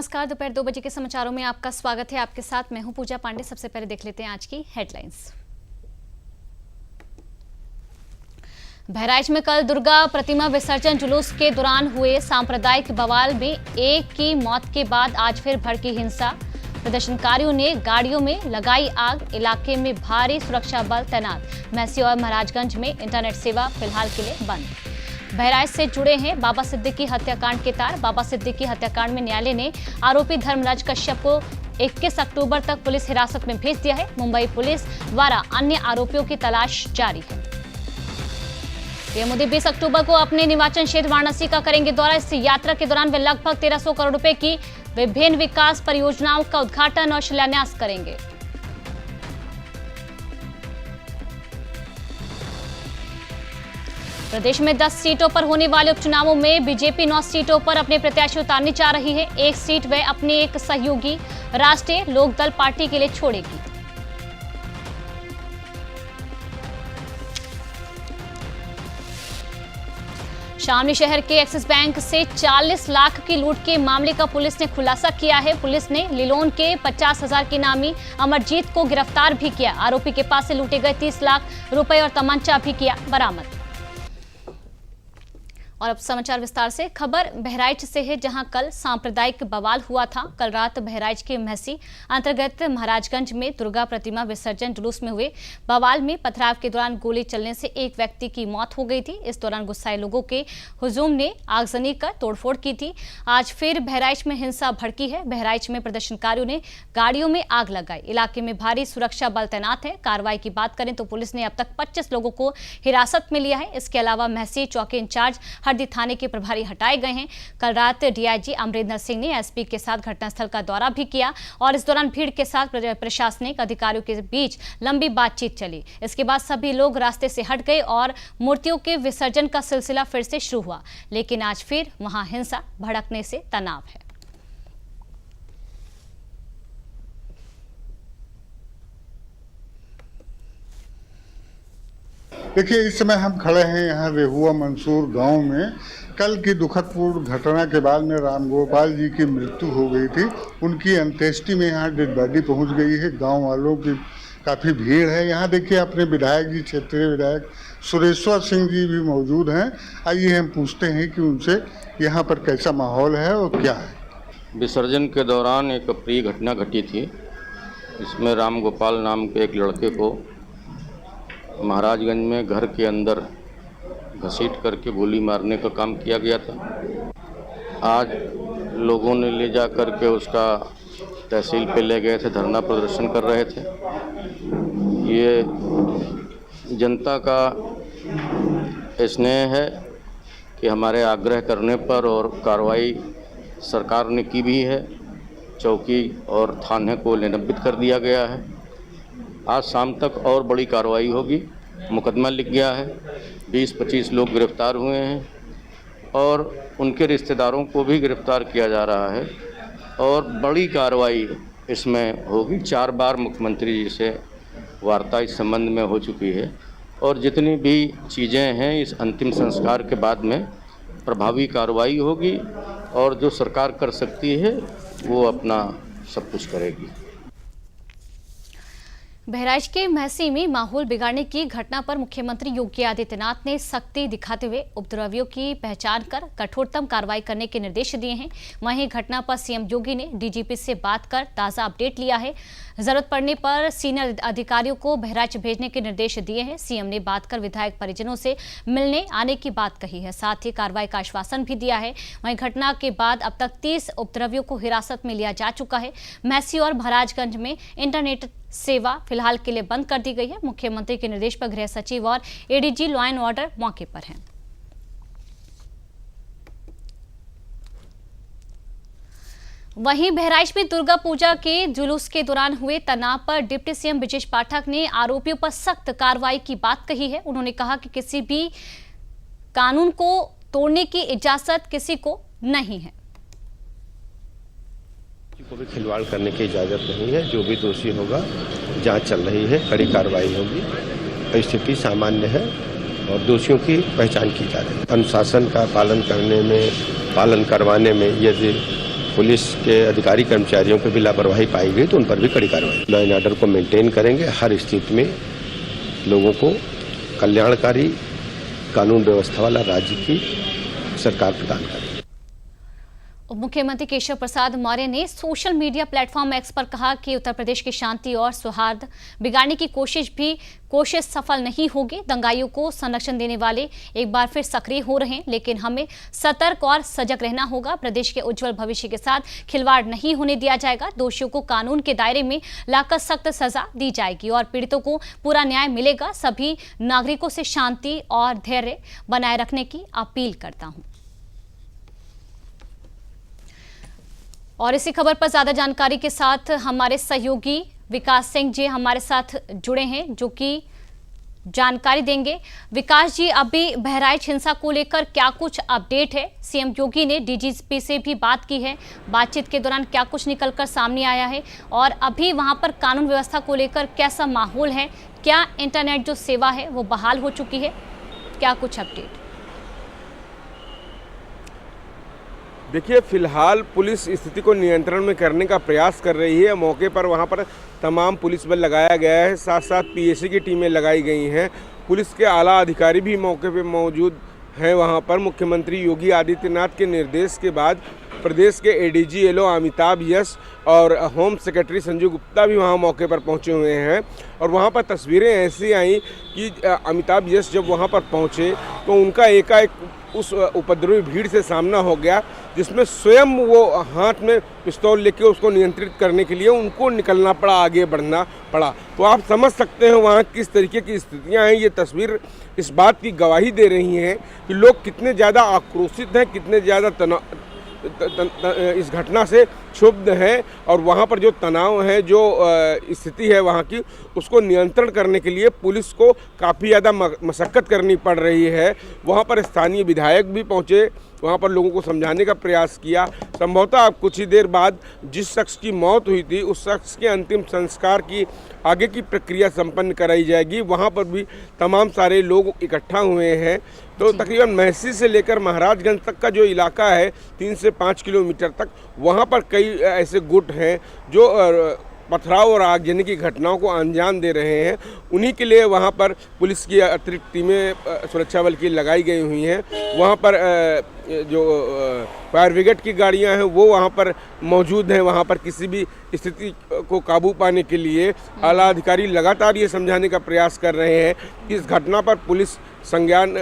नमस्कार, दोपहर 2 बजे के समाचारों में आपका स्वागत है। आपके साथ मैं हूं पूजा पांडे। सबसे पहले देख लेते हैं आज की हेडलाइंस। बहराइच में कल दुर्गा प्रतिमा विसर्जन जुलूस के दौरान हुए सांप्रदायिक बवाल में एक की मौत के बाद आज फिर भड़की हिंसा। प्रदर्शनकारियों ने गाड़ियों में लगाई आग। इलाके में भारी सुरक्षा बल तैनात। महसी और महाराजगंज में इंटरनेट सेवा फिलहाल के लिए बंद। बहराइच से जुड़े हैं बाबा सिद्दीकी हत्याकांड के तार। बाबा सिद्दीकी हत्याकांड में न्यायालय ने आरोपी धर्मराज कश्यप को 21 अक्टूबर तक पुलिस हिरासत में भेज दिया है। मुंबई पुलिस द्वारा अन्य आरोपियों की तलाश जारी है। पीएम मोदी 20 अक्टूबर को अपने निर्वाचन क्षेत्र वाराणसी का करेंगे दौरा। इस यात्रा के दौरान वे लगभग 1300 करोड़ रुपए की विभिन्न विकास परियोजनाओं का उद्घाटन और शिलान्यास करेंगे। प्रदेश में 10 सीटों पर होने वाले उपचुनावों में बीजेपी 9 सीटों पर अपने प्रत्याशी उतारने जा रही है। एक सीट वह अपने एक सहयोगी राष्ट्रीय लोकदल पार्टी के लिए छोड़ेगी। शामली शहर के एक्सिस बैंक से 40 लाख की लूट के मामले का पुलिस ने खुलासा किया है। पुलिस ने लिलोन के 50,000 के नामी अमरजीत को गिरफ्तार भी किया। आरोपी के पास से लूटे गए 30 लाख रुपए और तमंचा भी किया बरामद। और अब समाचार विस्तार से। खबर बहराइच से है, जहां कल सांप्रदायिक बवाल हुआ था। कल रात बहराइच के महसी अंतर्गत महाराजगंज में दुर्गा प्रतिमा विसर्जन जुलूस में हुए बवाल में पथराव के दौरान गोली चलने से एक व्यक्ति की मौत हो गई थी। इस दौरान गुस्साए लोगों के हुजूम ने आगजनी कर तोड़फोड़ की थी। आज फिर बहराइच में हिंसा भड़की है। बहराइच में प्रदर्शनकारियों ने गाड़ियों में आग लगाई। इलाके में भारी सुरक्षा बल तैनात है। कार्रवाई की बात करें तो पुलिस ने अब तक 25 लोगों को हिरासत में लिया है। इसके अलावा महसी चौकी इंचार्ज हरदी थाने के प्रभारी हटाए गए हैं। कल रात डीआईजी अमरिंदर सिंह ने एसपी के साथ घटनास्थल का दौरा भी किया और इस दौरान भीड़ के साथ प्रशासनिक अधिकारियों के बीच लंबी बातचीत चली। इसके बाद सभी लोग रास्ते से हट गए और मूर्तियों के विसर्जन का सिलसिला फिर से शुरू हुआ। लेकिन आज फिर वहां हिंसा भड़कने से तनाव है। देखिए, इस समय हम खड़े हैं यहाँ रेहुआ मंसूर गांव में। कल की दुखदपूर्ण घटना के बाद में रामगोपाल जी की मृत्यु हो गई थी। उनकी अंत्येष्टि में यहाँ डेड बॉडी पहुँच गई है। गांव वालों की काफ़ी भीड़ है। यहाँ देखिए, अपने विधायक जी, क्षेत्रीय विधायक सुरेश्वर सिंह जी भी मौजूद हैं। आइए हम पूछते हैं कि उनसे यहाँ पर कैसा माहौल है और क्या है। विसर्जन के दौरान एक अप्रिय घटना घटी थी। इसमें रामगोपाल नाम के एक लड़के को महाराजगंज में घर के अंदर घसीट करके गोली मारने का काम किया गया था। आज लोगों ने ले जा कर के उसका तहसील पे ले गए थे, धरना प्रदर्शन कर रहे थे। ये जनता का स्नेह है कि हमारे आग्रह करने पर और कार्रवाई सरकार ने की भी है। चौकी और थाने को निलंबित कर दिया गया है। आज शाम तक और बड़ी कार्रवाई होगी। मुकदमा लिख गया है। 20-25 लोग गिरफ्तार हुए हैं और उनके रिश्तेदारों को भी गिरफ्तार किया जा रहा है और बड़ी कार्रवाई इसमें होगी। 4 बार मुख्यमंत्री जी से वार्ता इस संबंध में हो चुकी है और जितनी भी चीज़ें हैं इस अंतिम संस्कार के बाद में प्रभावी कार्रवाई होगी और जो सरकार कर सकती है वो अपना सब कुछ करेगी। बहराइच के महसी में माहौल बिगाड़ने की घटना पर मुख्यमंत्री योगी आदित्यनाथ ने सख्ती दिखाते हुए उपद्रवियों की पहचान कर कठोरतम कार्रवाई करने के निर्देश दिए हैं। वहीं घटना पर सीएम योगी ने डीजीपी से बात कर ताज़ा अपडेट लिया है। जरूरत पड़ने पर सीनियर अधिकारियों को बहराइच भेजने के निर्देश दिए हैं। सीएम ने बात कर विधायक परिजनों से मिलने आने की बात कही है। साथ ही कार्रवाई का आश्वासन भी दिया है। वहीं घटना के बाद अब तक 30 उपद्रवियों को हिरासत में लिया जा चुका है। महसी और महाराजगंज में इंटरनेट सेवा फिलहाल के लिए बंद कर दी गई है। मुख्यमंत्री के निर्देश पर गृह सचिव और एडीजी लॉ एंड ऑर्डर मौके पर हैं। वहीं बहराइच में दुर्गा पूजा के जुलूस के दौरान हुए तनाव पर डिप्टी सीएम ब्रजेश पाठक ने आरोपियों पर सख्त कार्रवाई की बात कही है। उन्होंने कहा कि किसी भी कानून को तोड़ने की इजाजत किसी को नहीं है। को भी खिलवाड़ करने की इजाज़त नहीं है। जो भी दोषी होगा जांच चल रही है, कड़ी कार्रवाई होगी। स्थिति सामान्य है और दोषियों की पहचान की जा रही है। अनुशासन का पालन करने में, पालन करवाने में यदि पुलिस के अधिकारी कर्मचारियों पर भी लापरवाही पाई गई तो उन पर भी कड़ी कार्रवाई। लॉ एंड ऑर्डर को मेंटेन करेंगे, हर स्थिति में लोगों को कल्याणकारी कानून व्यवस्था वाला राज्य की सरकार प्रदान करेगी। उप मुख्यमंत्री केशव प्रसाद मौर्य ने सोशल मीडिया प्लेटफॉर्म एक्स पर कहा कि उत्तर प्रदेश की शांति और सौहार्द बिगाड़ने की कोशिश सफल नहीं होगी। दंगाइयों को संरक्षण देने वाले एक बार फिर सक्रिय हो रहे हैं, लेकिन हमें सतर्क और सजग रहना होगा। प्रदेश के उज्जवल भविष्य के साथ खिलवाड़ नहीं होने दिया जाएगा। दोषियों को कानून के दायरे में लाकर सख्त सजा दी जाएगी और पीड़ितों को पूरा न्याय मिलेगा। सभी नागरिकों से शांति और धैर्य बनाए रखने की अपील करता हूं। और इसी खबर पर ज्यादा जानकारी के साथ हमारे सहयोगी विकास सिंह जी हमारे साथ जुड़े हैं, जो कि जानकारी देंगे। विकास जी, अभी बहराइच हिंसा को लेकर क्या कुछ अपडेट है? सीएम योगी ने डीजीपी से भी बात की है, बातचीत के दौरान क्या कुछ निकलकर सामने आया है और अभी वहां पर कानून व्यवस्था को लेकर कैसा माहौल है? क्या इंटरनेट जो सेवा है वो बहाल हो चुकी है? क्या कुछ अपडेट? देखिए, फिलहाल पुलिस स्थिति को नियंत्रण में करने का प्रयास कर रही है। मौके पर वहां पर तमाम पुलिस बल लगाया गया है, साथ साथ पीएसी की टीमें लगाई गई हैं। पुलिस के आला अधिकारी भी मौके पर मौजूद हैं। वहां पर मुख्यमंत्री योगी आदित्यनाथ के निर्देश के बाद प्रदेश के एडीजी एलओ अमिताभ यश और होम सेक्रेटरी संजय गुप्ता भी वहां मौके पर पहुंचे हुए हैं। और वहां पर तस्वीरें ऐसी आई कि अमिताभ यश जब वहां पर पहुंचे तो उनका एकाएक उस उपद्रवी भीड़ से सामना हो गया, जिसमें स्वयं वो हाथ में पिस्तौल लेके उसको नियंत्रित करने के लिए उनको निकलना पड़ा, आगे बढ़ना पड़ा। तो आप समझ सकते हैं वहाँ किस तरीके की स्थितियाँ हैं। ये तस्वीर इस बात की गवाही दे रही हैं कि लोग कितने ज़्यादा आक्रोशित हैं, कितने ज़्यादा इस घटना से क्षुब्ध हैं। और वहाँ पर जो तनाव है, जो स्थिति है वहाँ की, उसको नियंत्रण करने के लिए पुलिस को काफ़ी ज़्यादा मशक्क़त करनी पड़ रही है। वहाँ पर स्थानीय विधायक भी पहुँचे, वहाँ पर लोगों को समझाने का प्रयास किया। संभवतः अब कुछ ही देर बाद जिस शख्स की मौत हुई थी उस शख्स के अंतिम संस्कार की आगे की प्रक्रिया संपन्न कराई जाएगी। वहाँ पर भी तमाम सारे लोग इकट्ठा हुए हैं। तो तकरीबन महसी से लेकर महाराजगंज तक का जो इलाका है 3 से 5 किलोमीटर तक, वहाँ पर कई ऐसे गुट हैं जो पथराव और आगजनी की घटनाओं को अंजाम दे रहे हैं। उन्हीं के लिए वहाँ पर पुलिस की अतिरिक्त टीमें सुरक्षा बल की लगाई गई हुई हैं। वहाँ पर जो फायर ब्रिगेड की गाड़ियाँ हैं वो वहाँ पर मौजूद हैं। वहाँ पर किसी भी स्थिति को काबू पाने के लिए आला अधिकारी लगातार ये समझाने का प्रयास कर रहे हैं कि इस घटना पर पुलिस संज्ञान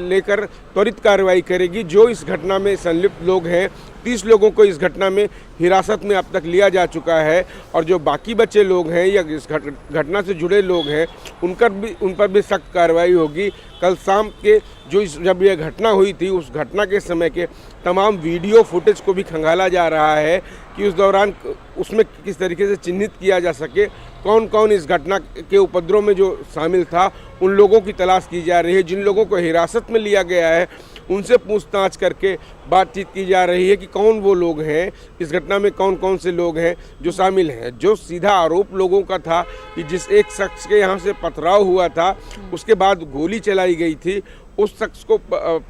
लेकर त्वरित कार्रवाई करेगी। जो इस घटना में संलिप्त लोग हैं, 30 लोगों को इस घटना में हिरासत में अब तक लिया जा चुका है। और जो बाकी बचे लोग हैं या इस घटना से जुड़े लोग हैं उन पर भी सख्त कार्रवाई होगी। कल शाम के जब यह घटना हुई थी उस घटना के समय के तमाम वीडियो फुटेज को भी खंगाला जा रहा है कि उस दौरान उसमें किस तरीके से चिन्हित किया जा सके कौन कौन इस घटना के उपद्रव में जो शामिल था। उन लोगों की तलाश की जा रही है। जिन लोगों को हिरासत में लिया गया है उनसे पूछताछ करके बातचीत की जा रही है कि कौन वो लोग हैं, इस घटना में कौन कौन से लोग हैं जो शामिल हैं। जो सीधा आरोप लोगों का था कि जिस एक शख्स के यहाँ से पथराव हुआ था उसके बाद गोली चलाई गई थी, उस शख्स को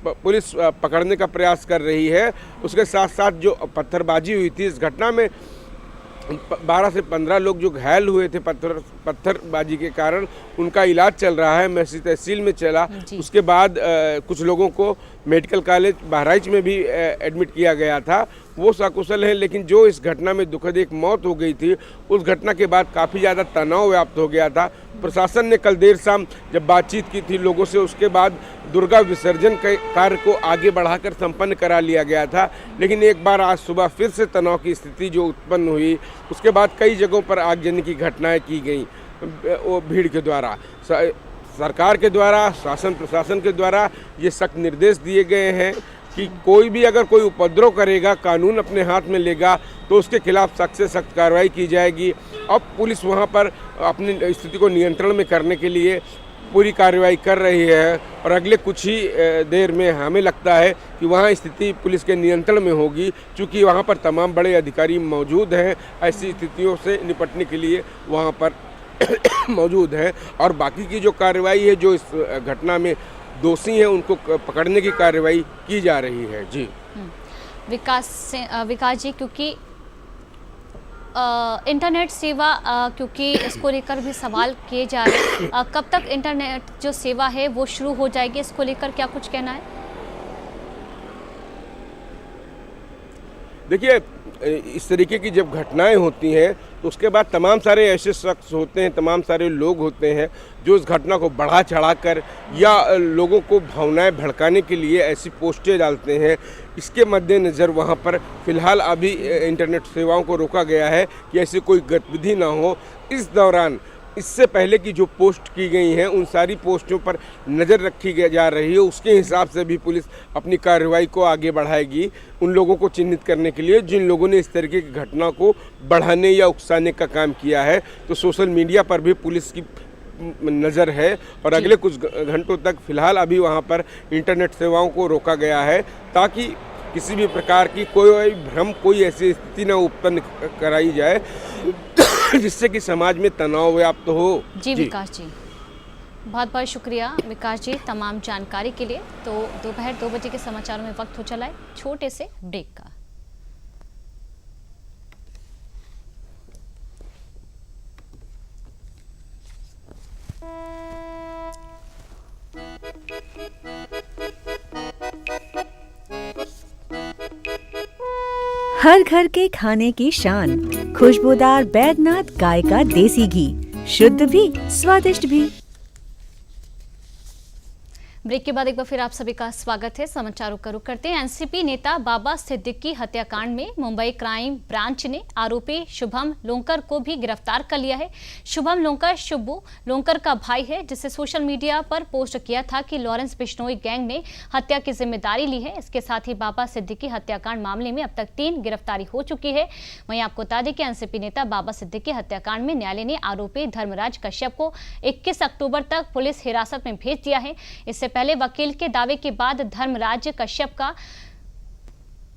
पुलिस पकड़ने का प्रयास कर रही है। उसके साथ साथ जो पत्थरबाजी हुई थी इस घटना में 12 से 15 लोग जो घायल हुए थे पत्थरबाजी के कारण, उनका इलाज चल रहा है। महसी तहसील में चला। उसके बाद कुछ लोगों को मेडिकल कॉलेज बहराइच में भी एडमिट किया गया था। वो सकुशल हैं, लेकिन जो इस घटना में दुखद एक मौत हो गई थी उस घटना के बाद काफ़ी ज़्यादा तनाव व्याप्त हो गया था। प्रशासन ने कल देर शाम जब बातचीत की थी लोगों से, उसके बाद दुर्गा विसर्जन के कार्य को आगे बढ़ाकर संपन्न करा लिया गया था। लेकिन एक बार आज सुबह फिर से तनाव की स्थिति जो उत्पन्न हुई, उसके बाद कई जगहों पर आगजनी की घटनाएं की गई वो भीड़ के द्वारा। सरकार के द्वारा, शासन प्रशासन के द्वारा ये सख्त निर्देश दिए गए हैं कि कोई भी अगर कोई उपद्रव करेगा, कानून अपने हाथ में लेगा तो उसके खिलाफ सख्त से सख्त कार्रवाई की जाएगी। अब पुलिस वहाँ पर अपनी स्थिति को नियंत्रण में करने के लिए पूरी कार्रवाई कर रही है और अगले कुछ ही देर में हमें लगता है कि वहाँ स्थिति पुलिस के नियंत्रण में होगी, क्योंकि वहाँ पर तमाम बड़े अधिकारी मौजूद हैं। ऐसी स्थितियों से निपटने के लिए वहाँ पर मौजूद हैं। और बाकी की जो कार्रवाई है, जो इस घटना में दोषी हैं उनको पकड़ने की कार्रवाई की जा रही है। जी विकास जी, क्योंकि इंटरनेट सेवा क्योंकि इसको लेकर भी सवाल किए जा रहे हैं, कब तक इंटरनेट जो सेवा है वो शुरू हो जाएगी, इसको लेकर क्या कुछ कहना है? देखिए, इस तरीके की जब घटनाएं होती हैं तो उसके बाद तमाम सारे ऐसे शख्स होते हैं, तमाम सारे लोग होते हैं जो इस घटना को बढ़ा चढ़ाकर या लोगों को भावनाएं भड़काने के लिए ऐसी पोस्टें डालते हैं। इसके मद्देनज़र वहां पर फ़िलहाल अभी इंटरनेट सेवाओं को रोका गया है कि ऐसी कोई गतिविधि ना हो। इस दौरान इससे पहले की जो पोस्ट की गई हैं उन सारी पोस्टों पर नज़र रखी जा रही है। उसके हिसाब से भी पुलिस अपनी कार्रवाई को आगे बढ़ाएगी उन लोगों को चिन्हित करने के लिए जिन लोगों ने इस तरीके की घटना को बढ़ाने या उकसाने का काम किया है। तो सोशल मीडिया पर भी पुलिस की नज़र है और अगले कुछ घंटों तक फ़िलहाल अभी वहाँ पर इंटरनेट सेवाओं को रोका गया है ताकि किसी भी प्रकार की कोई भ्रम, कोई ऐसी स्थिति न उत्पन्न कराई जाए जिससे कि समाज में तनाव व्याप्त हो। जी विकास जी, बहुत बहुत शुक्रिया विकास जी तमाम जानकारी के लिए। तो दोपहर 2 बजे के समाचारों में वक्त हो चला है छोटे से ब्रेक का। हर घर के खाने की शान, खुशबूदार बैद्यनाथ गाय का देसी घी, शुद्ध भी स्वादिष्ट भी। ब्रेक के बाद एक बार फिर आप सभी का स्वागत है। समाचारों का रुख करते हैं। एनसीपी नेता बाबा सिद्दीकी हत्याकांड में मुंबई क्राइम ब्रांच ने आरोपी शुभम लोंकर को भी गिरफ्तार कर लिया है। शुभम लोंकर शुभू लोंकर का भाई है जिसे सोशल मीडिया पर पोस्ट किया था कि लॉरेंस बिश्नोई गैंग ने हत्या की जिम्मेदारी ली है। इसके साथ ही बाबा सिद्दीकी हत्याकांड मामले में अब तक 3 गिरफ्तारी हो चुकी है। वहीं आपको बता दें कि एनसीपी नेता बाबा सिद्दीकी हत्याकांड में न्यायालय ने आरोपी धर्मराज कश्यप को 21 अक्टूबर तक पुलिस हिरासत में भेज दिया है। इससे पहले वकील के दावे के बाद धर्मराज कश्यप का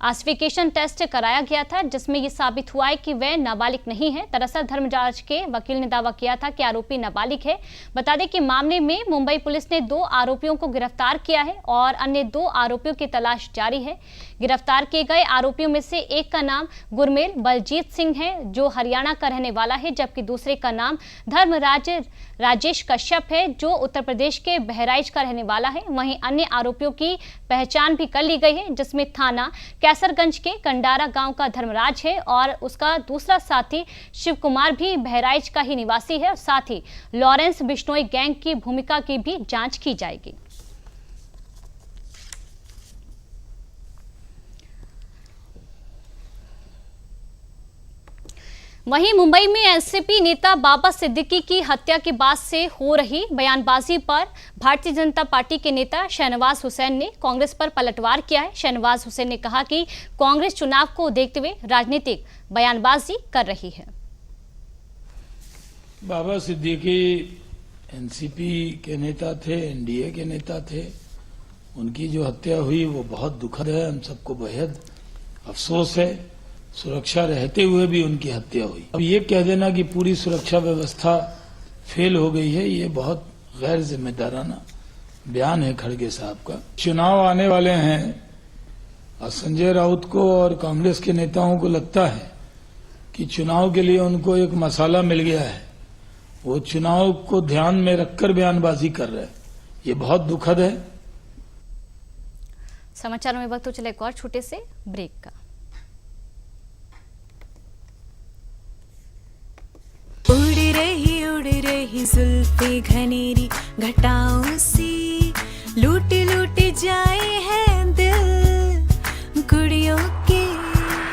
आस्पिकेशन टेस्ट कराया गया था जिसमें यह साबित हुआ है कि वह नाबालिग नहीं है। दरअसल धर्मराज के वकील ने दावा किया था कि आरोपी नाबालिग है। बता दें कि मामले में मुंबई पुलिस ने 2 आरोपियों को गिरफ्तार किया है और अन्य 2 आरोपियों की तलाश जारी है। गिरफ्तार किए गए आरोपियों में से एक का नाम गुरमेल बलजीत सिंह है जो हरियाणा का रहने वाला है, जबकि दूसरे का नाम धर्मराज राजेश कश्यप है जो उत्तर प्रदेश के बहराइच का रहने वाला है। वहीं अन्य आरोपियों की पहचान भी कर ली गई है जिसमें थाना कैसरगंज के कंडारा गांव का धर्मराज है और उसका दूसरा साथी शिव कुमार भी बहराइच का ही निवासी है। साथ ही लॉरेंस बिश्नोई गैंग की भूमिका की भी जांच की जाएगी। वहीं मुंबई में एनसीपी नेता बाबा सिद्दीकी की हत्या के बाद से हो रही बयानबाजी पर भारतीय जनता पार्टी के नेता शहनवाज हुसैन ने कांग्रेस पर पलटवार किया है। शहनवाज हुसैन ने कहा कि कांग्रेस चुनाव को देखते हुए राजनीतिक बयानबाजी कर रही है। बाबा सिद्दीकी एनसीपी के नेता थे, एनडीए के नेता थे। उनकी जो हत्या हुई वो बहुत दुखद है, हम सबको बेहद अफसोस है। सुरक्षा रहते हुए भी उनकी हत्या हुई। अब ये कह देना कि पूरी सुरक्षा व्यवस्था फेल हो गई है, ये बहुत गैर जिम्मेदाराना बयान है खड़गे साहब का। चुनाव आने वाले हैं और संजय राउत को और कांग्रेस के नेताओं को लगता है कि चुनाव के लिए उनको एक मसाला मिल गया है, वो चुनाव को ध्यान में रखकर बयानबाजी कर रहे हैं। ये बहुत दुखद है। समाचारों में वक्त तो चले एक और छोटे से ब्रेक का। उड़ रही जुल्फे घनेरी घटाओं सी, लूट लूट जाए हैं दिल कुड़ियों के।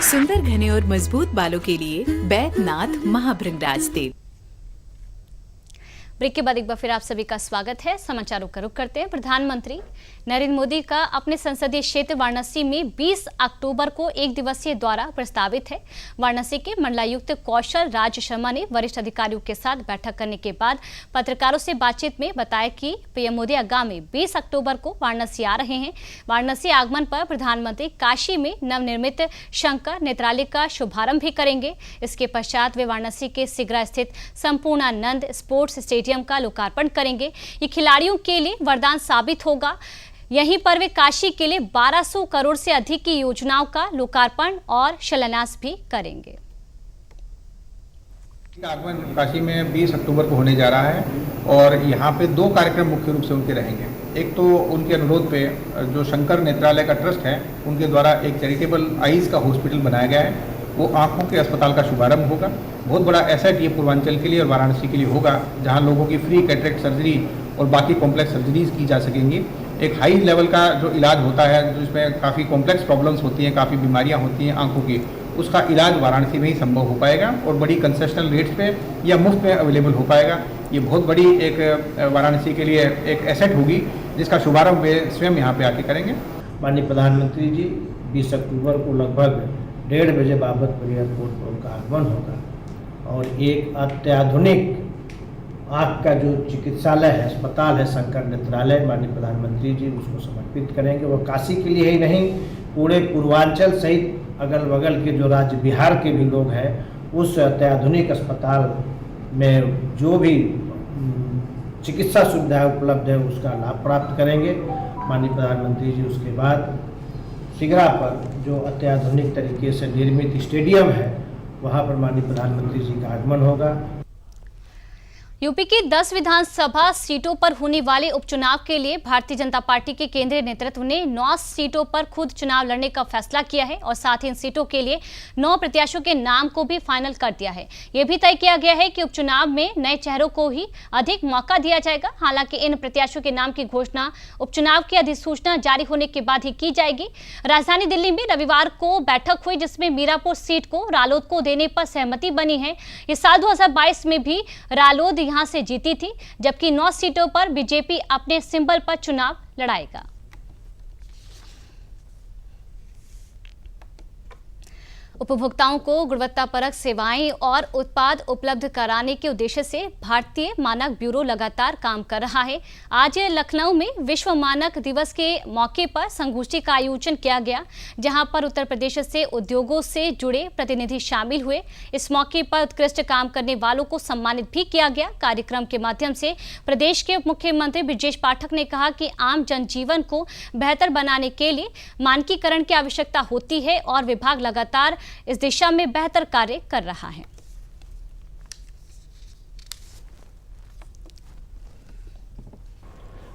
सुंदर घने और मजबूत बालों के लिए बैद्यनाथ महाभृंगराज तेल। ब्रेक के बाद एक बार फिर आप सभी का स्वागत है। समाचारों का रुख करते हैं। प्रधानमंत्री नरेंद्र मोदी का अपने संसदीय क्षेत्र वाराणसी में 20 अक्टूबर को 1 दिवसीय दौरा प्रस्तावित है। वाराणसी के मंडलायुक्त कौशल राज शर्मा ने वरिष्ठ अधिकारियों के साथ बैठक करने के बाद पत्रकारों से बातचीत में बताया कि पीएम मोदी आगामी 20 अक्टूबर को वाराणसी आ रहे हैं। वाराणसी आगमन पर प्रधानमंत्री काशी में नवनिर्मित शंकर नेत्रालय का शुभारंभ भी करेंगे। इसके पश्चात वे वाराणसी के सिगरा स्थित संपूर्णानंद स्पोर्ट्स स्टेडियम का लोकार्पण करेंगे। ये खिलाड़ियों के लिए वरदान साबित होगा। यहीं पर वे काशी के लिए 1200 करोड़ से अधिक की योजनाओं का लोकार्पण और शिलान्यास भी करेंगे। आगमन काशी में 20 अक्टूबर को होने जा रहा है और यहाँ पे 2 कार्यक्रम मुख्य रूप से उनके रहेंगे। एक तो उनके अनुरोध पे जो शंकर नेत्रालय का ट्रस्ट है उनके द्वारा एक चैरिटेबल आईज का हॉस्पिटल बनाया गया है, वो आँखों के अस्पताल का शुभारंभ होगा। बहुत बड़ा एसेट ये पूर्वांचल के लिए और वाराणसी के लिए होगा, जहाँ लोगों की फ्री कैटरेक्ट सर्जरी और बाकी कॉम्प्लेक्स सर्जरीज की जा सकेंगी। एक हाई लेवल का जो इलाज होता है, जिसमें काफ़ी कॉम्प्लेक्स प्रॉब्लम्स होती हैं, काफ़ी बीमारियाँ होती हैं आँखों की, उसका इलाज वाराणसी में ही संभव हो पाएगा और बड़ी कंसेशनल रेट्स पे या मुफ्त में अवेलेबल हो पाएगा। ये बहुत बड़ी एक वाराणसी के लिए एक एसेट होगी, जिसका शुभारंभ वे स्वयं यहाँ पे आके करेंगे। माननीय प्रधानमंत्री जी 20 अक्टूबर को लगभग 1:30 बजे बाबतपुर एयरपोर्ट पर उनका आगमन होगा और एक अत्याधुनिक आँख का जो चिकित्सालय है, अस्पताल है, शंकर नेत्रालय, माननीय प्रधानमंत्री जी उसको समर्पित करेंगे। वो काशी के लिए ही नहीं, पूरे पूर्वांचल सहित अगल बगल के जो राज्य बिहार के भी लोग हैं, उस अत्याधुनिक अस्पताल में जो भी चिकित्सा सुविधाएं उपलब्ध है उसका लाभ प्राप्त करेंगे माननीय प्रधानमंत्री जी। उसके बाद सिगरा पर जो अत्याधुनिक तरीके से निर्मित स्टेडियम है, वहाँ पर माननीय प्रधानमंत्री जी का आगमन होगा। यूपी की 10 विधानसभा सीटों पर होने वाले उपचुनाव के लिए भारतीय जनता पार्टी के केंद्रीय नेतृत्व ने 9 सीटों पर खुद चुनाव लड़ने का फैसला किया है और साथ ही इन सीटों के लिए 9 प्रत्याशियों के नाम को भी फाइनल कर दिया है। यह भी तय किया गया है कि उपचुनाव में नए चेहरों को ही अधिक मौका दिया जाएगा। हालांकि इन प्रत्याशियों के नाम की घोषणा उपचुनाव की अधिसूचना जारी होने के बाद ही की जाएगी। राजधानी दिल्ली में रविवार को बैठक हुई, जिसमें मीरापुर सीट को रालोद को देने पर सहमति बनी है। इस साल 2022 में भी रालोद यहां से जीती थी, जबकि 9 सीटों पर बीजेपी अपने सिंबल पर चुनाव लड़ाएगा। उपभोक्ताओं को गुणवत्तापरक सेवाएं और उत्पाद उपलब्ध कराने के उद्देश्य से भारतीय मानक ब्यूरो लगातार काम कर रहा है। आज लखनऊ में विश्व मानक दिवस के मौके पर संगोष्ठी का आयोजन किया गया, जहां पर उत्तर प्रदेश से उद्योगों से जुड़े प्रतिनिधि शामिल हुए। इस मौके पर उत्कृष्ट काम करने वालों को सम्मानित भी किया गया। कार्यक्रम के माध्यम से प्रदेश के उप मुख्यमंत्री ब्रजेश पाठक ने कहा कि आम जनजीवन को बेहतर बनाने के लिए मानकीकरण की आवश्यकता होती है और विभाग लगातार इस दिशा में बेहतर कार्य कर रहा है।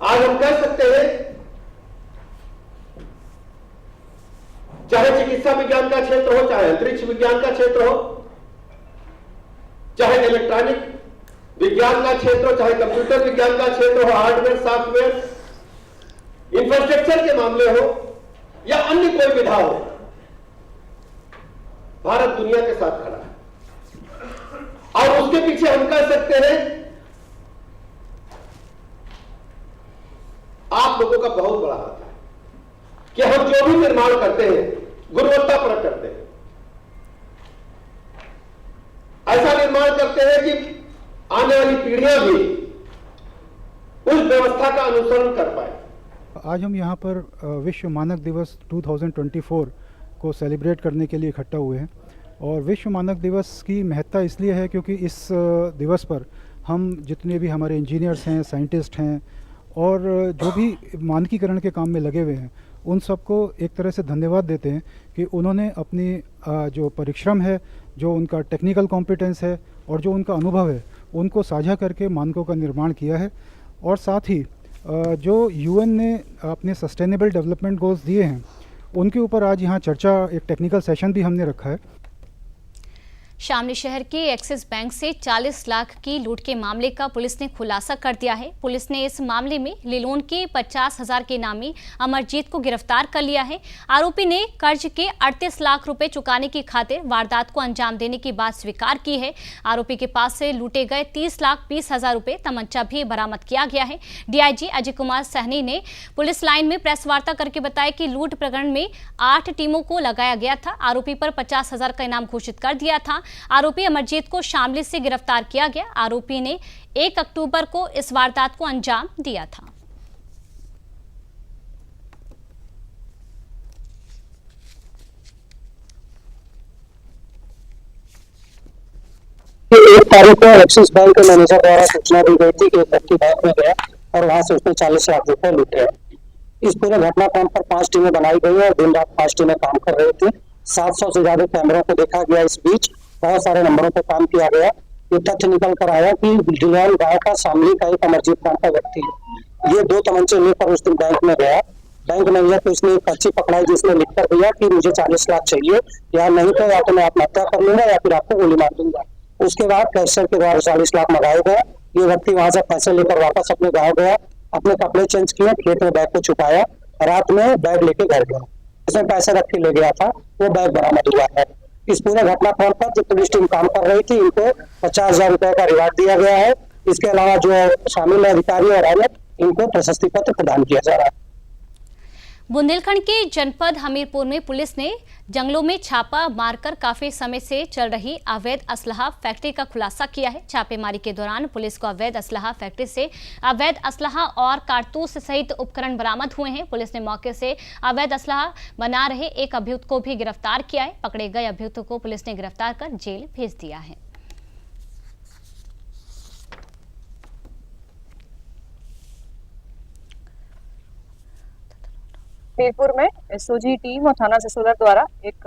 आज हम कह सकते हैं, चाहे चिकित्सा विज्ञान का क्षेत्र हो, चाहे अंतरिक्ष विज्ञान का क्षेत्र हो, चाहे इलेक्ट्रॉनिक विज्ञान का क्षेत्र हो, चाहे कंप्यूटर विज्ञान का क्षेत्र हो, हार्डवेयर, सॉफ्टवेयर, इंफ्रास्ट्रक्चर के मामले हो या अन्य कोई विधा हो, भारत दुनिया के साथ खड़ा है। और उसके पीछे हम कह सकते हैं आप लोगों का बहुत बड़ा हाथ है कि हम जो भी निर्माण करते हैं गुणवत्तापरक करते हैं, ऐसा निर्माण करते हैं कि आने वाली पीढ़ियां भी उस व्यवस्था का अनुसरण कर पाए। आज हम यहाँ पर विश्व मानक दिवस 2024 को सेलिब्रेट करने के लिए इकट्ठा हुए हैं और विश्व मानक दिवस की महत्ता इसलिए है क्योंकि इस दिवस पर हम जितने भी हमारे इंजीनियर्स हैं, साइंटिस्ट हैं और जो भी मानकीकरण के काम में लगे हुए हैं, उन सबको एक तरह से धन्यवाद देते हैं कि उन्होंने अपनी जो परिश्रम है, जो उनका टेक्निकल कॉम्पिटेंस है और जो उनका अनुभव है, उनको साझा करके मानकों का निर्माण किया है। और साथ ही जो यूएन ने अपने सस्टेनेबल डेवलपमेंट गोल्स दिए हैं, उनके ऊपर आज यहाँ चर्चा, एक टेक्निकल सेशन भी हमने रखा है। शामली शहर के एक्सिस बैंक से 40 लाख की लूट के मामले का पुलिस ने खुलासा कर दिया है। पुलिस ने इस मामले में लिलोन के 50,000 के नामी अमरजीत को गिरफ्तार कर लिया है। आरोपी ने कर्ज के 38 लाख रुपए चुकाने की खातिर वारदात को अंजाम देने की बात स्वीकार की है। आरोपी के पास से लूटे गए 30,20,000 रुपए, तमंचा भी बरामद किया गया है। डीआईजी अजय कुमार सहनी ने पुलिस लाइन में प्रेस वार्ता करके बताया कि लूट प्रकरण में 8 टीमों को लगाया गया था। आरोपी पर 50,000 का इनाम घोषित कर दिया था। आरोपी अमरजीत को शामली से गिरफ्तार किया गया। आरोपी ने 1 अक्टूबर को इस वारदात को अंजाम दिया था। एक तारीख को एक्सिस बैंक के मैनेजर द्वारा सूचना दी गई थी कि एक व्यक्ति बैंक में गया और वहां से उसने 40 लाख रुपए लूटे। इस पूरे घटनाक्रम पर 5 टीमें बनाई गई है और दिन रात 5 टीमें काम कर रही थी। 700 से ज्यादा कैमरों को देखा गया। इस बीच बहुत सारे नंबरों पर काम किया गया। ये तथ्य निकल कर आया कि डिजाइन गांव का शामली का एक अमरजीत नाम का व्यक्ति है। ये 2 तमंचे लेकर उस दिन बैंक में गया। बैंक मैनेजर को इसने एक पर्ची पकड़ाई जिसमें लिखकर दिया कि मुझे 40 लाख चाहिए, या नहीं तो या तो मैं आत्महत्या कर लूंगा या फिर आपको गोली मार दूंगा। उसके बाद कैशियर के द्वारा 40 लाख मंगाए गए। ये व्यक्ति वहां से पैसे लेकर वापस अपने गाँव गया, अपने कपड़े चेंज किए, खेत में बैग को छुपाया, रात में बैग लेके घर गया। इसमें पैसे रख के ले गया था, वो बैग बरामद हुआ है। इस पूरे घटनाक्रम पर जो पुलिस टीम काम कर रही थी, इनको 50,000 रुपए का रिवार्ड दिया गया है। इसके अलावा जो शामिल अधिकारी और आयत, इनको प्रशस्ति पत्र प्रदान किया जा रहा है। बुंदेलखंड के जनपद हमीरपुर में पुलिस ने जंगलों में छापा मारकर काफी समय से चल रही अवैध असलहा फैक्ट्री का खुलासा किया है। छापेमारी के दौरान पुलिस को अवैध असलहा फैक्ट्री से अवैध असलहा और कारतूस सहित उपकरण बरामद हुए हैं। पुलिस ने मौके से अवैध असलहा बना रहे एक अभियुक्त को भी गिरफ्तार किया है। पकड़े गए अभियुक्त को पुलिस ने गिरफ्तार कर जेल भेज दिया है। हमीरपुर में एसओजी टीम और थाना सिसोदर द्वारा एक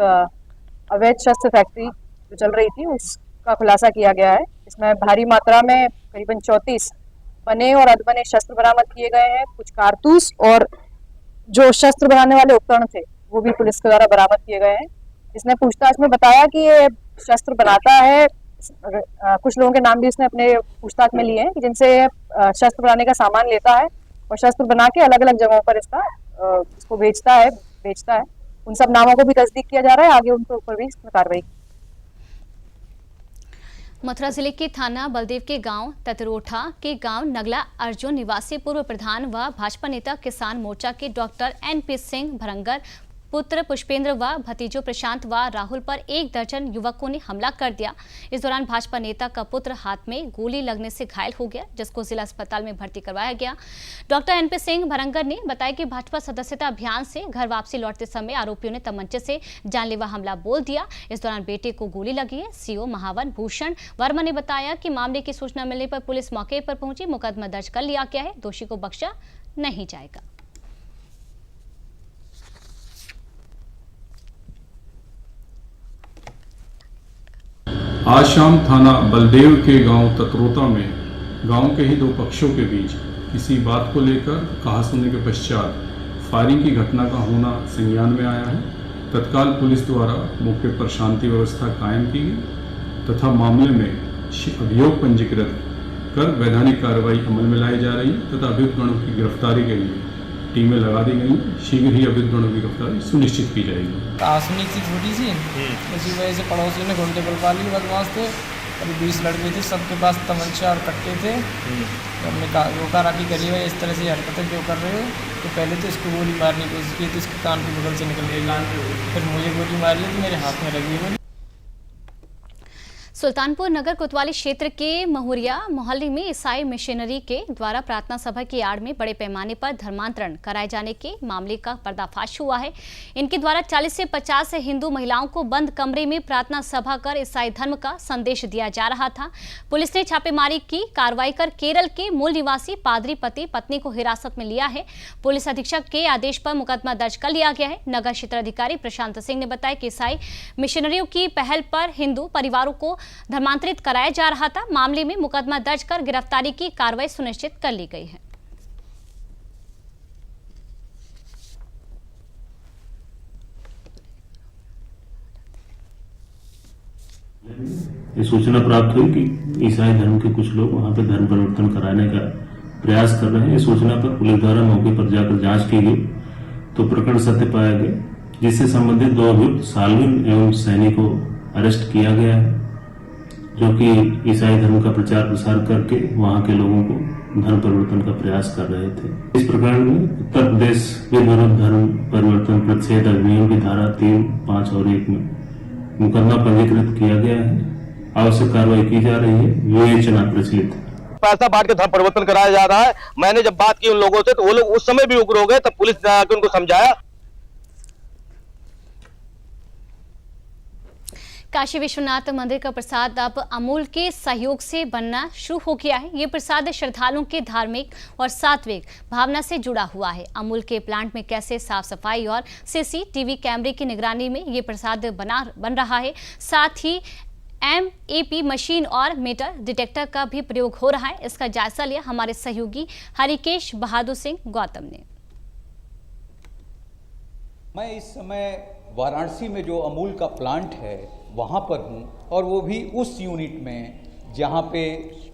अवैध शस्त्र फैक्ट्री जो चल रही थी उसका खुलासा किया गया है। इसमें भारी मात्रा में करीबन 34 बने और अधबने शस्त्र बरामद किए गए हैं। कुछ कारतूस और जो शस्त्र बनाने वाले उपकरण थे वो भी पुलिस के द्वारा बरामद किए गए हैं। इसने पूछताछ में बताया कि ये शस्त्र बनाता है। कुछ लोगों के नाम भी इसने अपने पूछताछ में लिए हैं कि जिनसे शस्त्र बनाने का सामान लेता है और शस्त्र बना के अलग अलग जगहों पर इसको बेचता है। उन सब नामों को भी तस्दीक किया जा रहा है। आगे उनके ऊपर भी कार्रवाई। मथुरा जिले के थाना बलदेव के गांव ततरोठा के गांव नगला अर्जुन निवासी पूर्व प्रधान व भाजपा नेता किसान मोर्चा के डॉक्टर NP सिंह भरंगर पुत्र पुष्पेंद्र व भतीजों प्रशांत व राहुल पर 1 दर्जन युवकों ने हमला कर दिया। इस दौरान भाजपा नेता का पुत्र हाथ में गोली लगने से घायल हो गया, जिसको जिला अस्पताल में भर्ती करवाया गया। डॉक्टर NP सिंह भरंगर ने बताया कि भाजपा सदस्यता अभियान से घर वापसी लौटते समय आरोपियों ने तमंचे से जानलेवा हमला बोल दिया। इस दौरान बेटे को गोली लगी है। CO महावन भूषण वर्मा ने बताया कि मामले की सूचना मिलने पर पुलिस मौके पर पहुंची, मुकदमा दर्ज कर लिया गया है। दोषी को बख्शा नहीं जाएगा। आज शाम थाना बलदेव के गांव ततरोता में गांव के ही 2 पक्षों के बीच किसी बात को लेकर कहासुनी के पश्चात फायरिंग की घटना का होना संज्ञान में आया है। तत्काल पुलिस द्वारा मौके पर शांति व्यवस्था कायम की गई तथा मामले में अभियोग पंजीकृत कर वैधानिक कार्रवाई अमल में लाई जा रही है तथा अभियुक्त गणों की गिरफ्तारी के लिए टीमें लगा दी गई। शीघ्र ही अभियुक्त गणों की गिरफ्तारी सुनिश्चित की जाएगी। कासनी थी छोटी सी, इसी वजह से पड़ोसी ने घंटे बुलवा ली। बदमाश थे, करीब 20 लड़के थे, सबके पास तमंचा और कट्टे थे। हमने रोका राखी करी है, इस तरह से हरकतें क्यों कर रहे हो? तो पहले तो इसको गोली मारने की कोशिश की थी, इसके कान की बगल से निकल गई। फिर मुझे गोली मार ली तो मेरे हाथ में लगी गोली। सुल्तानपुर नगर कोतवाली क्षेत्र के महुरिया मोहल्ले में ईसाई मिशनरी के द्वारा प्रार्थना सभा की आड़ में बड़े पैमाने पर धर्मांतरण कराए जाने के मामले का पर्दाफाश हुआ है। इनके द्वारा 40 से 50 हिंदू महिलाओं को बंद कमरे में प्रार्थना सभा कर ईसाई धर्म का संदेश दिया जा रहा था। पुलिस ने छापेमारी की कार्रवाई कर केरल के मूल निवासी पादरी पति पत्नी को हिरासत में लिया है। पुलिस अधीक्षक के आदेश पर मुकदमा दर्ज कर लिया गया है। नगर क्षेत्र अधिकारी प्रशांत सिंह ने बताया कि ईसाई मिशनरियों की पहल पर हिंदू परिवारों को धर्मांतरित कराया जा रहा था। मामले में मुकदमा दर्ज कर गिरफ्तारी की कार्रवाई सुनिश्चित कर ली गई है। ये सूचना प्राप्त हुई कि ईसाई धर्म के कुछ लोग वहां पे धर्म परिवर्तन कराने का प्रयास कर रहे हैं। इस सूचना पर पुलिस द्वारा मौके पर जाकर जांच की गई तो प्रकरण सत्य पाया गया, जिससे संबंधित 2 अभियुक्त सालविन एवं सैनी को अरेस्ट किया गया है, जो कि ईसाई धर्म का प्रचार प्रसार करके वहां के लोगों को धर्म परिवर्तन का प्रयास कर रहे थे। इस प्रकरण में उत्तर प्रदेश विरोध धर्म परिवर्तन प्रतिषेध अधिनियम की धारा 3, 5 और 1 में मुकदमा पंजीकृत किया गया है। आवश्यक कार्रवाई की जा रही है। विवेचना प्रचलित है। पैसा बांट के धर्म परिवर्तन कराया जा रहा है। मैंने जब बात की उन लोगों से तो वो लोग उस समय भी उग्र हो गए, तब पुलिस ने आकर उनको समझाया। काशी विश्वनाथ मंदिर का प्रसाद अब अमूल के सहयोग से बनना शुरू हो गया है। ये प्रसाद श्रद्धालुओं के धार्मिक और सात्विक भावना से जुड़ा हुआ है। अमूल के प्लांट में कैसे साफ सफाई और सीसीटीवी कैमरे की निगरानी में ये प्रसाद बन रहा है। साथ ही MAP मशीन और मेटल डिटेक्टर का भी प्रयोग हो रहा है। इसका जायजा लिया हमारे सहयोगी हरिकेश बहादुर सिंह गौतम ने। मैं इस समय वाराणसी में जो अमूल का प्लांट है वहाँ पर हूँ, और वो भी उस यूनिट में जहाँ पे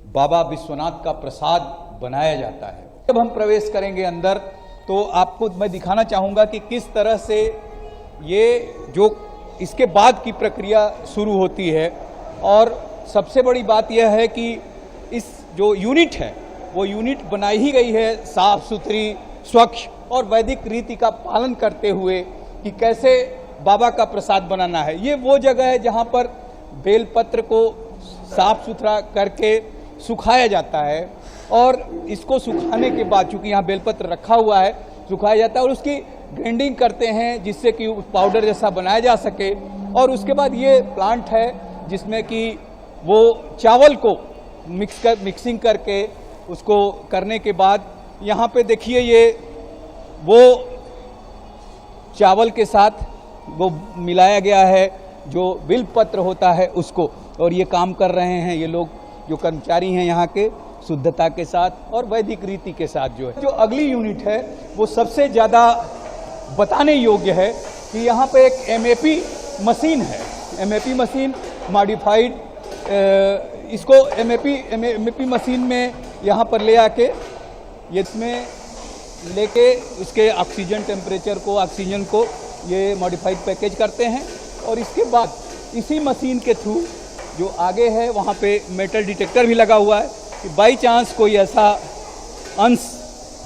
बाबा विश्वनाथ का प्रसाद बनाया जाता है। जब हम प्रवेश करेंगे अंदर तो आपको मैं दिखाना चाहूँगा कि किस तरह से ये जो इसके बाद की प्रक्रिया शुरू होती है। और सबसे बड़ी बात यह है कि इस जो यूनिट है वो यूनिट बनाई ही गई है साफ सुथरी, स्वच्छ और वैदिक रीति का पालन करते हुए कि कैसे बाबा का प्रसाद बनाना है। ये वो जगह है जहाँ पर बेलपत्र को साफ सुथरा करके सुखाया जाता है, और इसको सुखाने के बाद चूँकि यहाँ बेलपत्र रखा हुआ है सुखाया जाता है और उसकी ग्राइंडिंग करते हैं जिससे कि पाउडर जैसा बनाया जा सके। और उसके बाद ये प्लांट है जिसमें कि वो चावल को मिक्सिंग करके उसको करने के बाद यहाँ पे देखिए ये वो चावल के साथ वो मिलाया गया है जो बिल्वपत्र होता है उसको, और ये काम कर रहे हैं ये लोग जो कर्मचारी हैं यहाँ के शुद्धता के साथ और वैदिक रीति के साथ। जो अगली यूनिट है वो सबसे ज़्यादा बताने योग्य है कि यहाँ पे एक MAP मशीन है। MAP मशीन मॉडिफाइड, इसको MAP मशीन में यहाँ पर ले आके ये इसमें लेके इसके ऑक्सीजन टेम्परेचर को, ऑक्सीजन को ये मॉडिफाइड पैकेज करते हैं। और इसके बाद इसी मशीन के थ्रू जो आगे है वहाँ पे मेटल डिटेक्टर भी लगा हुआ है कि बाई चांस कोई ऐसा अंश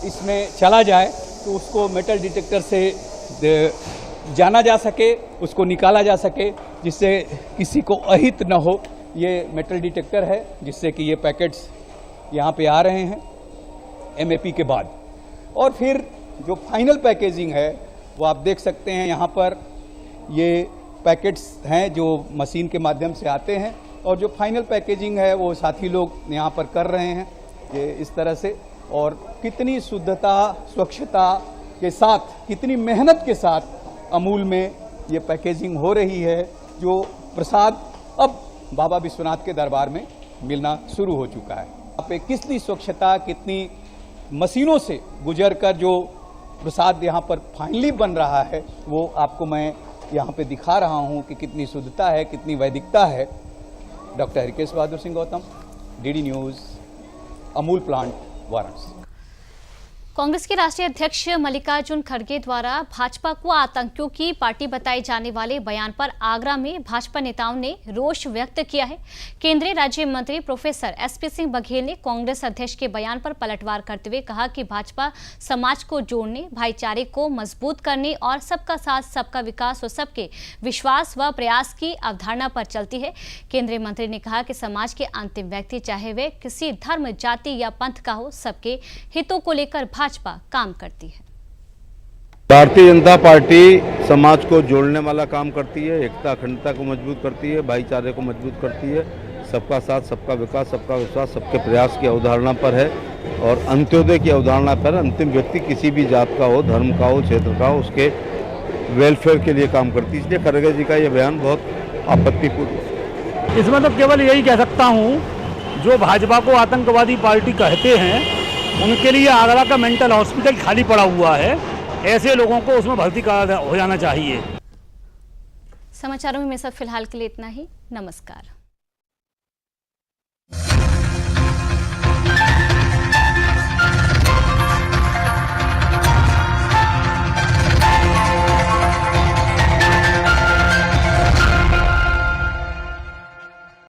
इसमें चला जाए तो उसको मेटल डिटेक्टर से जाना जा सके, उसको निकाला जा सके जिससे किसी को अहित न हो। ये मेटल डिटेक्टर है जिससे कि ये पैकेट्स यहाँ पे आ रहे हैं MAP के बाद। और फिर जो फाइनल पैकेजिंग है वो आप देख सकते हैं यहाँ पर ये पैकेट्स हैं जो मशीन के माध्यम से आते हैं, और जो फाइनल पैकेजिंग है वो साथी लोग यहाँ पर कर रहे हैं ये इस तरह से। और कितनी शुद्धता, स्वच्छता के साथ, कितनी मेहनत के साथ अमूल में ये पैकेजिंग हो रही है, जो प्रसाद अब बाबा विश्वनाथ के दरबार में मिलना शुरू हो चुका है। यहाँ पे कितनी स्वच्छता, कितनी मशीनों से गुजर कर जो प्रसाद यहाँ पर फाइनली बन रहा है वो आपको मैं यहाँ पे दिखा रहा हूँ कि कितनी शुद्धता है, कितनी वैदिकता है। Doctor Harikesh Bahadur Singh Gautam, DD news, Amul plant, Varanasi. Congress के राष्ट्रीय अध्यक्ष मल्लिकार्जुन खड़गे द्वारा भाजपा को आतंकियों की पार्टी बताए जाने वाले बयान पर आगरा में भाजपा नेताओं ने रोष व्यक्त किया है। केंद्रीय राज्य मंत्री प्रोफेसर SP सिंह बघेल ने कांग्रेस अध्यक्ष के बयान पर पलटवार करते हुए कहा कि भाजपा समाज को जोड़ने, भाईचारे को मजबूत करने और सबका साथ सबका विकास और सबके विश्वास व प्रयास की अवधारणा पर चलती है। केंद्रीय मंत्री ने कहा कि समाज के अंतिम व्यक्ति चाहे वे किसी धर्म, जाति या पंथ का हो, सबके हितों को लेकर भाजपा काम करती है। भारतीय जनता पार्टी समाज को जोड़ने वाला काम करती है, एकता अखंडता को मजबूत करती है, भाईचारे को मजबूत करती है, सबका साथ सबका विकास, सबका विश्वास, सबके प्रयास की अवधारणा पर है, और अंत्योदय की अवधारणा पर अंतिम व्यक्ति किसी भी जात का हो, धर्म का हो, क्षेत्र का हो, उसके वेलफेयर के लिए काम करती है। इसलिए खड़गे जी का ये बयान बहुत आपत्तिपूर्ण है। इसमें तो केवल यही कह सकता हूँ, जो भाजपा को आतंकवादी पार्टी कहते हैं उनके लिए आगरा का मेंटल हॉस्पिटल खाली पड़ा हुआ है। ऐसे लोगों को उसमें भर्ती हो जाना चाहिए। समाचारों में सब फिलहाल के लिए इतना ही। नमस्कार।